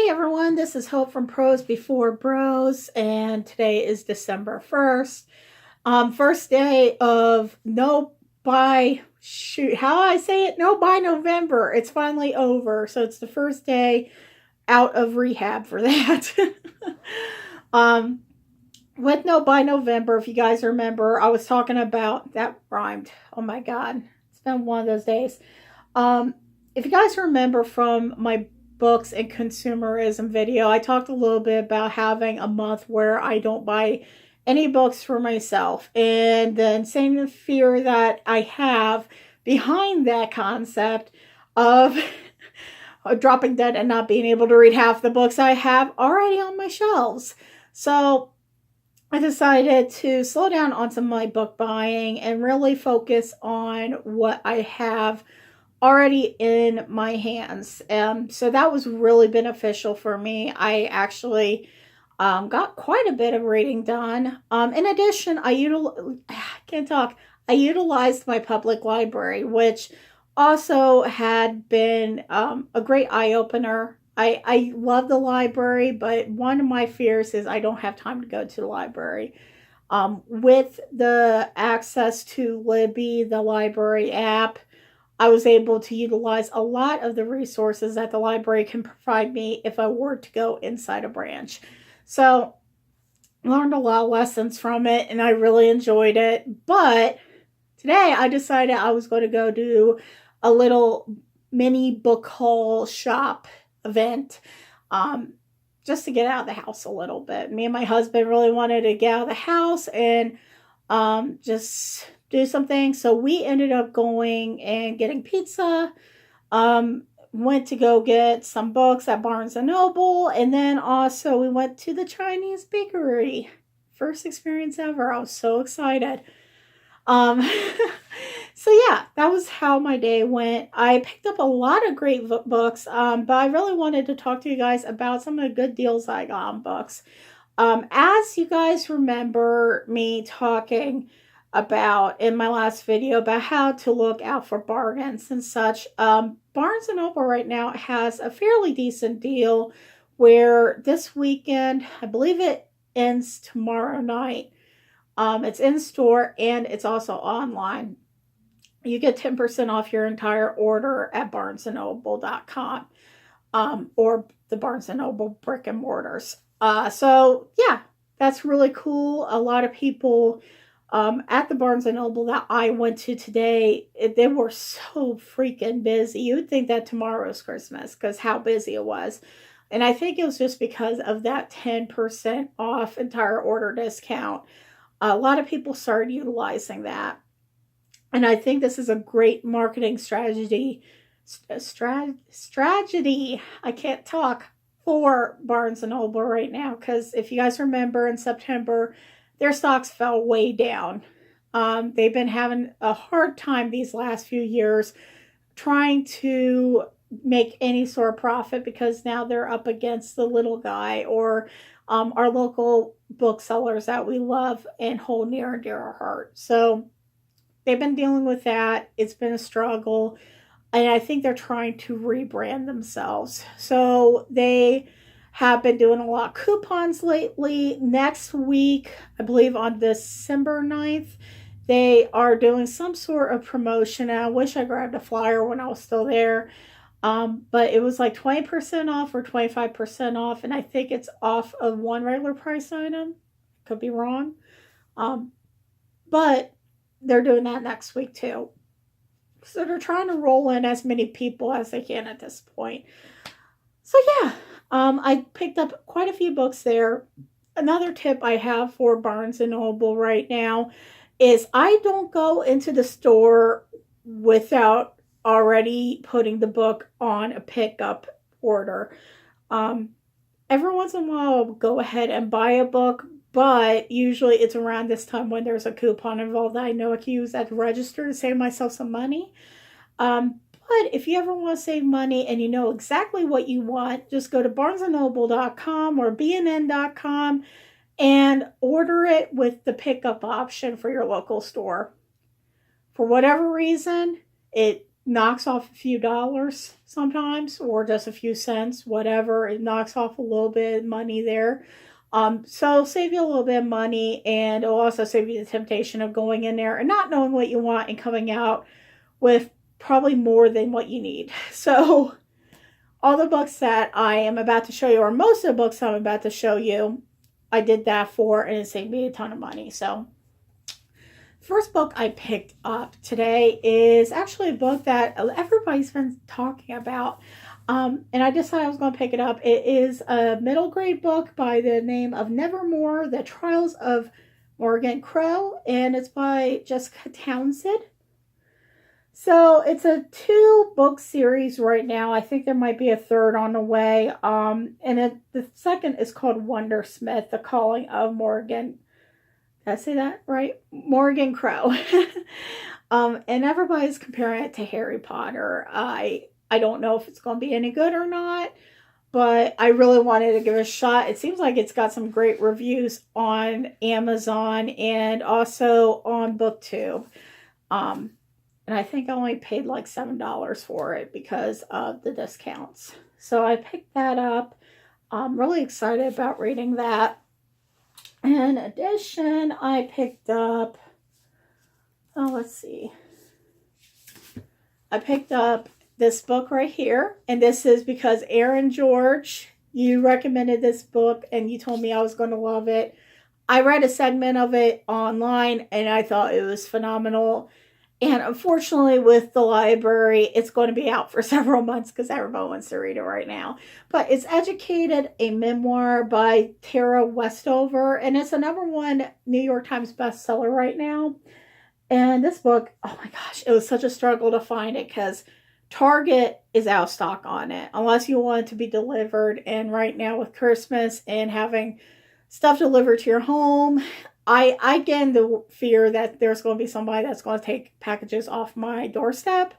Hey everyone, this is Hope from Pros Before Bros, and today is December 1st. First day of how I say it? No Buy November. It's finally over. So it's the first day out of rehab for that. um, with No Buy November, if you guys remember, I was talking about that rhymed. Oh my god. It's been one of those days. Um, if you guys remember from my books and consumerism video, I talked a little bit about having a month where I don't buy any books for myself, and the insane fear that I have behind that concept of dropping dead and not being able to read half the books I have already on my shelves. So I decided to slow down on some of my book buying and really focus on what I have already in my hands. So that was really beneficial for me. I actually got quite a bit of reading done. In addition, I utilized my public library, which also had been a great eye opener. I love the library, but one of my fears is I don't have time to go to the library. With the access to Libby, the library app, I was able to utilize a lot of the resources that the library can provide me if I were to go inside a branch. So I learned a lot of lessons from it and I really enjoyed it. But today I decided I was going to go do a little mini book haul shop event. Just to get out of the house a little bit. Me and my husband really wanted to get out of the house and just do something. So we ended up going and getting pizza. Went to go get some books at Barnes and Noble, and then also we went to the Chinese bakery. First experience ever. I was so excited. Um, so yeah, that was how my day went. I picked up a lot of great books, but I really wanted to talk to you guys about some of the good deals I got on books. As you guys remember me talking about in my last video about how to look out for bargains and such, Barnes & Noble right now has a fairly decent deal where this weekend, I believe it ends tomorrow night, it's in store and it's also online. You get 10% off your entire order at barnesandnoble.com, or the Barnes & Noble brick and mortars. So yeah, that's really cool. A lot of people at the Barnes & Noble that I went to today, they were so freaking busy. You would think that tomorrow is Christmas because how busy it was. And I think it was just because of that 10% off entire order discount. A lot of people started utilizing that. And I think this is a great marketing strategy. I can't talk, for Barnes & Noble right now. Because if you guys remember in September, their stocks fell way down. They've been having a hard time these last few years trying to make any sort of profit because now they're up against the little guy or our local booksellers that we love and hold near and dear our heart. So they've been dealing with that. It's been a struggle. And I think they're trying to rebrand themselves. So they have been doing a lot of coupons lately. Next week, I believe on December 9th, they are doing some sort of promotion. And I wish I grabbed a flyer when I was still there. But it was like 20% off or 25% off. And I think it's off of one regular price item. Could be wrong. But they're doing that next week too. So they're trying to roll in as many people as they can at this point. So yeah, I picked up quite a few books there. Another tip I have for Barnes & Noble right now is I don't go into the store without already putting the book on a pickup order. Every once in a while I'll go ahead and buy a book, but usually it's around this time when there's a coupon involved that I know I can use at the register to save myself some money. But if you ever want to save money and you know exactly what you want, just go to barnesandnoble.com or bnn.com and order it with the pickup option for your local store. For whatever reason, it knocks off a few dollars sometimes, or just a few cents, whatever. It knocks off a little bit of money there. So save you a little bit of money, and it'll also save you the temptation of going in there and not knowing what you want and coming out with probably more than what you need. So all the books that I am about to show you, or most of the books I'm about to show you, I did that for, and it saved me a ton of money. So first book I picked up today is actually a book that everybody's been talking about. And I decided I was going to pick it up. It is a middle grade book by the name of Nevermore, The Trials of Morgan Crow, and it's by Jessica Townsend. So it's a 2-book series right now. I think there might be a third on the way. The second is called Wondersmith, The Calling of Morgan. Did I say that right? Morgan Crow. And everybody's comparing it to Harry Potter. I don't know if it's going to be any good or not, but I really wanted to give it a shot. It seems like it's got some great reviews on Amazon and also on BookTube. And I think I only paid like $7 for it because of the discounts. So I picked that up. I'm really excited about reading that. In addition, I picked up, let's see. I picked up this book right here. And this is because Aaron George, you recommended this book and you told me I was going to love it. I read a segment of it online and I thought it was phenomenal. And unfortunately, with the library, it's going to be out for several months because everyone wants to read it right now. But it's Educated, a memoir by Tara Westover. And it's a #1 New York Times bestseller right now. And this book, oh my gosh, it was such a struggle to find it because Target is out of stock on it. Unless you want it to be delivered. And right now with Christmas and having stuff delivered to your home, I get the fear that there's going to be somebody that's going to take packages off my doorstep.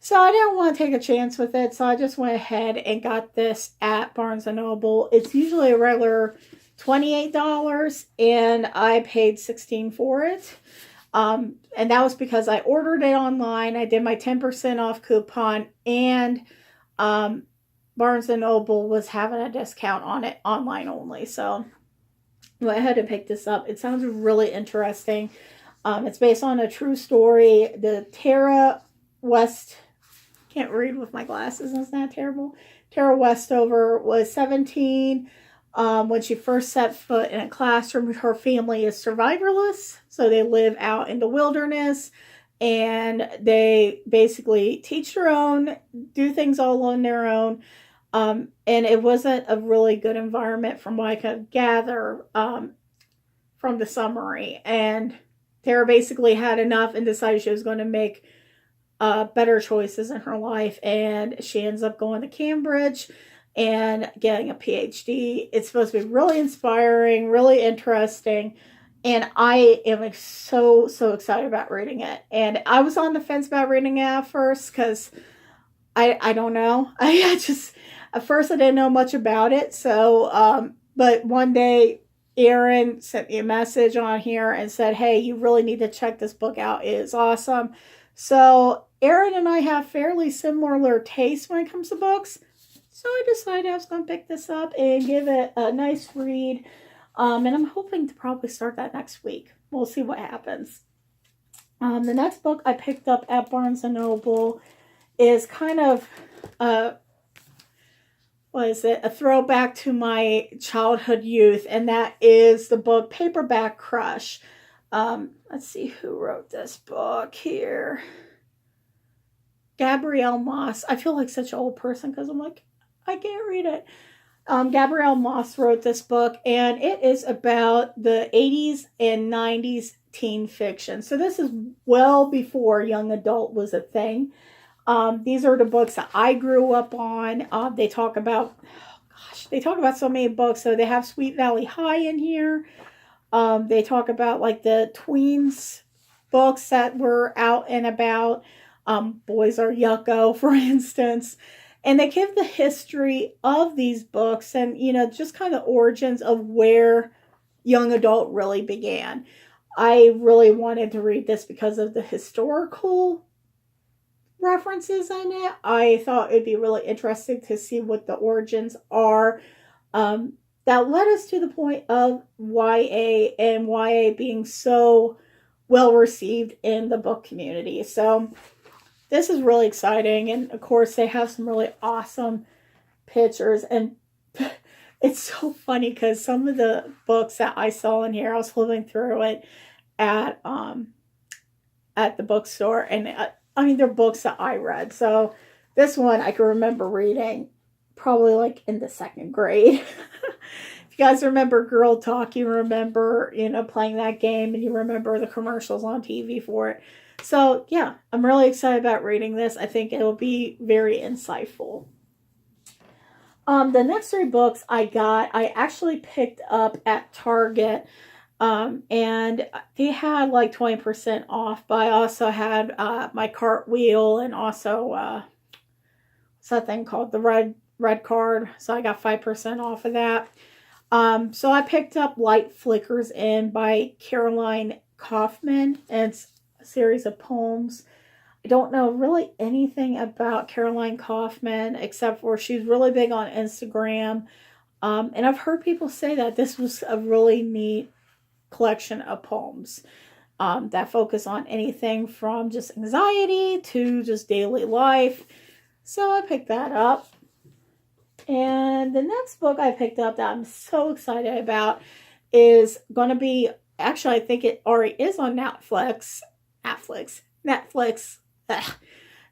So I didn't want to take a chance with it. So I just went ahead and got this at Barnes & Noble. It's usually a regular $28 and I paid $16 for it. And that was because I ordered it online. I did my 10% off coupon and Barnes & Noble was having a discount on it online only. So I had to pick this up. It sounds really interesting. It's based on a true story. The Tara West, can't read with my glasses, isn't that terrible? Tara Westover was 17 when she first set foot in a classroom. Her family is survivalist, so they live out in the wilderness and they basically teach their own, do things all on their own. And it wasn't a really good environment from what I could gather from the summary. And Tara basically had enough and decided she was going to make better choices in her life. And she ends up going to Cambridge and getting a PhD. It's supposed to be really inspiring, really interesting. And I am so excited about reading it. And I was on the fence about reading it at first because I don't know. I just... At first, I didn't know much about it, so, but one day, Aaron sent me a message on here and said, hey, you really need to check this book out. It is awesome. So, Aaron and I have fairly similar tastes when it comes to books, so I decided I was going to pick this up and give it a nice read, and I'm hoping to probably start that next week. We'll see what happens. The next book I picked up at Barnes & Noble is kind of... a throwback to my childhood youth, and that is the book Paperback Crush. Let's see who wrote this book here. Gabrielle Moss. I feel like such an old person because I'm like, I can't read it. Gabrielle Moss wrote this book, and it is about the 80s and 90s teen fiction. So this is well before young adult was a thing. These are the books that I grew up on. They talk about so many books. So they have Sweet Valley High in here. They talk about like the tweens books that were out and about. Boys Are Yucko, for instance. And they give the history of these books and, just kind of origins of where young adult really began. I really wanted to read this because of the historical references in it. I thought it'd be really interesting to see what the origins are. That led us to the point of YA and YA being so well received in the book community. So this is really exciting. And of course, they have some really awesome pictures. And it's so funny because some of the books that I saw in here, I was flipping through it at the bookstore, and I mean they're books that I read. So this one I can remember reading probably like in the second grade. If you guys remember Girl Talk, you remember, playing that game, and you remember the commercials on TV for it. So yeah, I'm really excited about reading this. I think it'll be very insightful. The next three books I actually picked up at Target. And they had like 20% off, but I also had my Cartwheel, and also what's that thing called, the red card, so I got 5% off of that. So I picked up Light Flickers In by Caroline Kaufman, and it's a series of poems. I don't know really anything about Caroline Kaufman except for she's really big on Instagram, and I've heard people say that this was a really neat collection of poems that focus on anything from just anxiety to just daily life. So I picked that up. And the next book I picked up that I'm so excited about is going to be, actually, I think it already is on Netflix. Ugh.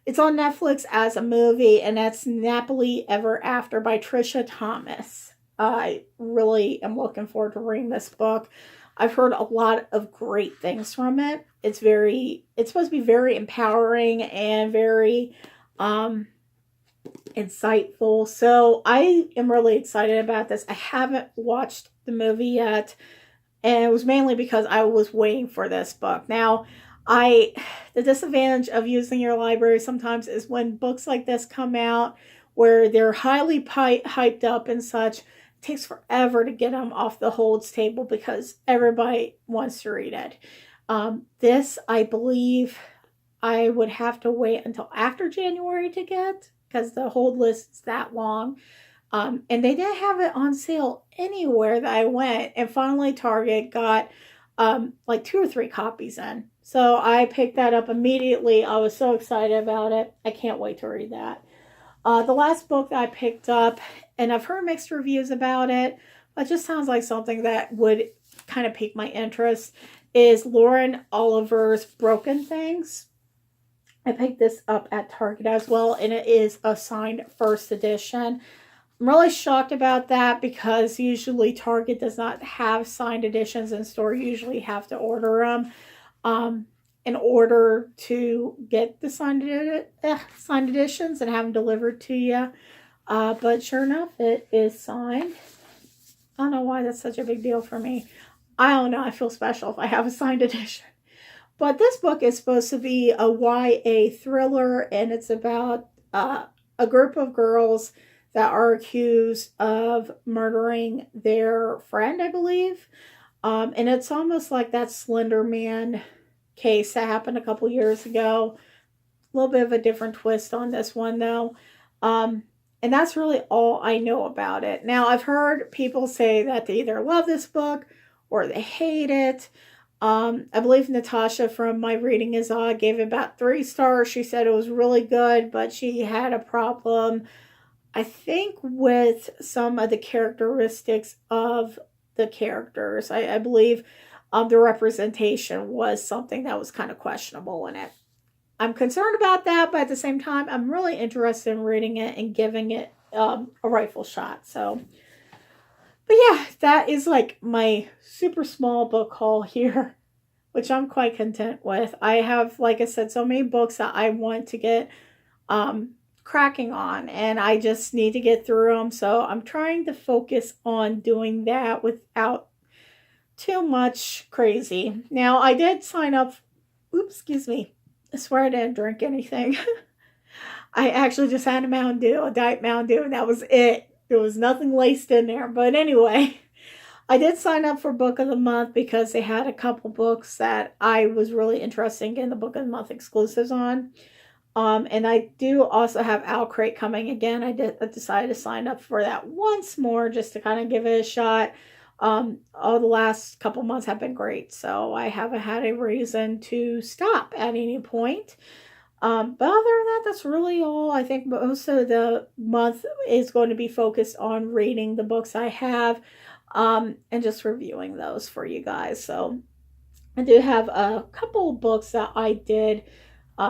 It's on Netflix as a movie, and that's Nappily Ever After by Trisha Thomas. I really am looking forward to reading this book. I've heard a lot of great things from it. It's supposed to be very empowering and very insightful. So I am really excited about this. I haven't watched the movie yet, and it was mainly because I was waiting for this book. Now, the disadvantage of using your library sometimes is when books like this come out where they're highly hyped up and such. Takes forever to get them off the holds table because everybody wants to read it. This, I believe, I would have to wait until after January to get, because the hold list is that long. And they didn't have it on sale anywhere that I went. And finally, Target got like 2 or 3 copies in. So I picked that up immediately. I was so excited about it. I can't wait to read that. The last book that I picked up, and I've heard mixed reviews about it, but it just sounds like something that would kind of pique my interest, is Lauren Oliver's Broken Things. I picked this up at Target as well, and it is a signed first edition. I'm really shocked about that because usually Target does not have signed editions in store. You usually have to order them. In order to get the signed editions and have them delivered to you. But sure enough, it is signed. I don't know why that's such a big deal for me. I don't know. I feel special if I have a signed edition. But this book is supposed to be a YA thriller, and it's about a group of girls that are accused of murdering their friend, I believe. And it's almost like that Slender Man case that happened a couple years ago. A little bit of a different twist on this one, though. And that's really all I know about it. Now, I've heard people say that they either love this book or they hate it. I believe Natasha from My Reading Is Odd gave it about 3 stars. She said it was really good, but she had a problem, I think, with some of the characteristics of the characters. I believe the representation was something that was kind of questionable in it. I'm concerned about that, but at the same time, I'm really interested in reading it and giving it a rightful shot. So, but yeah, that is like my super small book haul here, which I'm quite content with. I have, like I said, so many books that I want to get cracking on, and I just need to get through them. So I'm trying to focus on doing that without too much crazy. Now, I did sign up. Oops, excuse me. I swear I didn't drink anything. I actually just had a Mountain Dew, a Diet Mountain Dew, and that was it. There was nothing laced in there. But anyway, I did sign up for Book of the Month because they had a couple books that I was really interested in getting the Book of the Month exclusives on. And I do also have Owlcrate coming again. I decided to sign up for that once more just to kind of give it a shot. All the last couple months have been great, so I haven't had a reason to stop at any point. But other than that, that's really all. I think most of the month is going to be focused on reading the books I have, and just reviewing those for you guys. So I do have a couple books that I did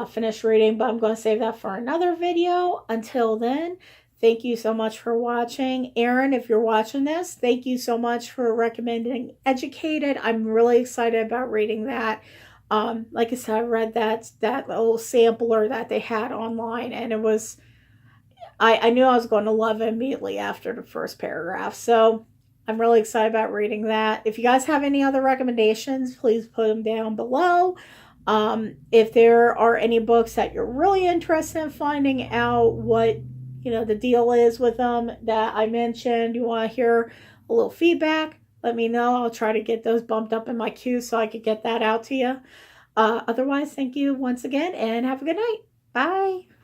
finish reading, but I'm going to save that for another video. Until then, thank you so much for watching. Erin, if you're watching this, thank you so much for recommending Educated. I'm really excited about reading that. Like I said, I read that little sampler that they had online, and it was, I knew I was going to love it immediately after the first paragraph. So I'm really excited about reading that. If you guys have any other recommendations, please put them down below. If there are any books that you're really interested in finding out what, the deal is with them that I mentioned, you want to hear a little feedback, let me know. I'll try to get those bumped up in my queue so I could get that out to you. Otherwise, thank you once again and have a good night. Bye.